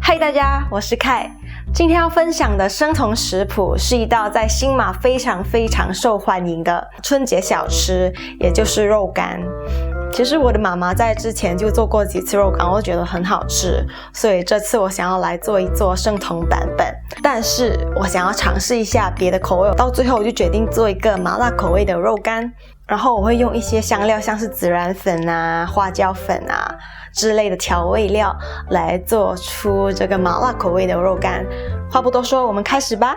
嗨大家，我是凯。今天要分享的生酮食谱是一道在新马非常受欢迎的春节小吃，也就是肉干。其实我的妈妈在之前就做过几次肉干，我觉得很好吃，所以这次我想要来做一做生酮版本。但是我想要尝试一下别的口味，到最后我就决定做一个麻辣口味的肉干。然后我会用一些香料，像是孜然粉啊、花椒粉啊之类的调味料来做出这个麻辣口味的肉干。话不多说，我们开始吧。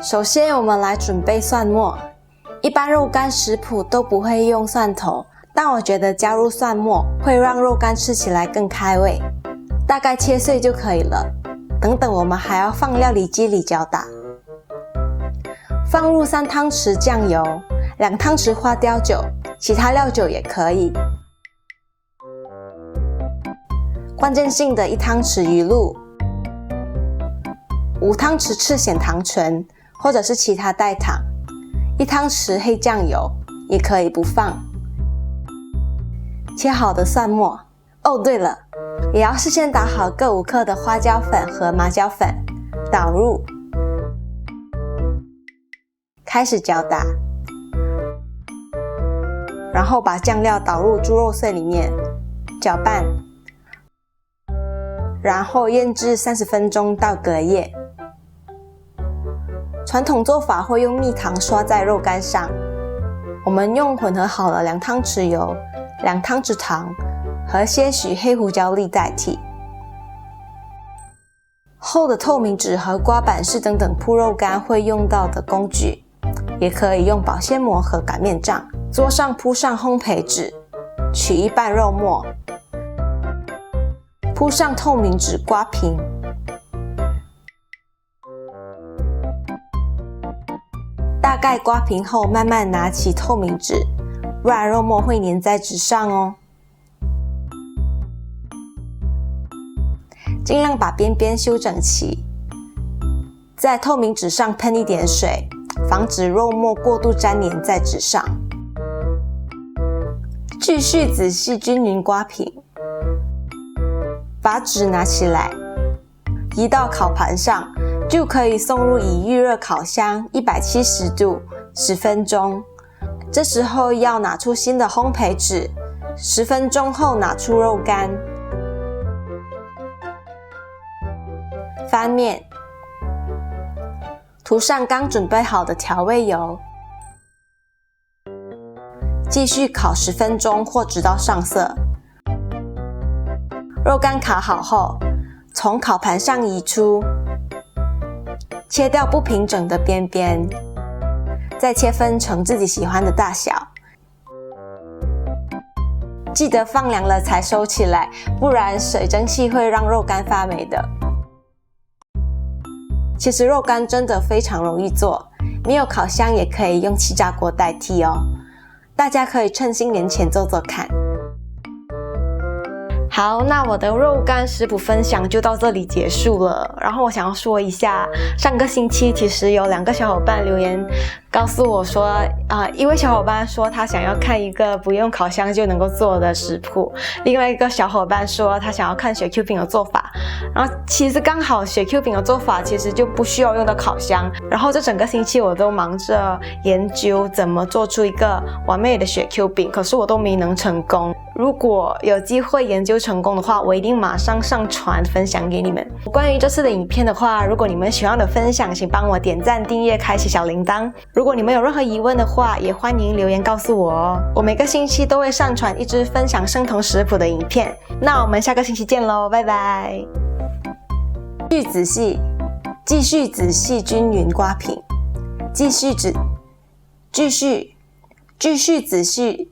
首先我们来准备蒜末。一般肉干食谱都不会用蒜头，但我觉得加入蒜末会让肉干吃起来更开胃。大概切碎就可以了。等我们还要放料理机里搅打。放入3汤匙酱油，2汤匙花雕酒，其他料酒也可以。关键性的1汤匙鱼露，5汤匙赤藓糖醇或者是其他代糖，1汤匙黑酱油，也可以不放。切好的蒜末。哦，对了，也要事先打好各5克的花椒粉和麻椒粉，倒入，开始搅打，然后把酱料倒入猪肉碎里面，搅拌，然后腌制30分钟到隔夜。传统做法会用蜜糖刷在肉干上，我们用混合好了2汤匙油、2汤匙糖和些许黑胡椒粒代替。厚的透明纸和刮板是等等铺肉干会用到的工具，也可以用保鲜膜和擀面杖。桌上铺上烘焙纸，取一半肉末，铺上透明纸刮平。大概刮平后，慢慢拿起透明纸，不然肉末会粘在纸上哦。尽量把边边修整齐，在透明纸上喷一点水，防止肉末过度粘连在纸上。继续仔细均匀刮平，把纸拿起来，移到烤盘上，就可以送入已预热烤箱170度10分钟。这时候要拿出新的烘焙纸，10分钟后拿出肉干，翻面，涂上刚准备好的调味油，继续烤10分钟或直到上色。肉干烤好后，从烤盘上移出，切掉不平整的边边，再切分成自己喜欢的大小。记得放凉了才收起来，不然水蒸气会让肉干发霉的。其实肉干真的非常容易做，没有烤箱也可以用气炸锅代替哦。大家可以趁新年前做做看。好，那我的肉干食谱分享就到这里结束了。然后我想要说一下，上个星期其实有2个小伙伴留言告诉我说，一位小伙伴说他想要看一个不用烤箱就能够做的食谱，另外一个小伙伴说他想要看雪 Q 饼的做法。然后其实刚好雪 Q 饼的做法其实就不需要用到烤箱。然后这整个星期我都忙着研究怎么做出一个完美的雪 Q 饼，可是我都没能成功。如果有机会研究成功的话，我一定马上上传分享给你们。关于这次的影片的话，如果你们喜欢我的分享，请帮我点赞、订阅、开启小铃铛。如果你们有任何疑问的话，也欢迎留言告诉我哦。我每个星期都会上传一支分享生酮食谱的影片。那我们下个星期见咯，拜拜。继续仔细均匀刮平，继续仔细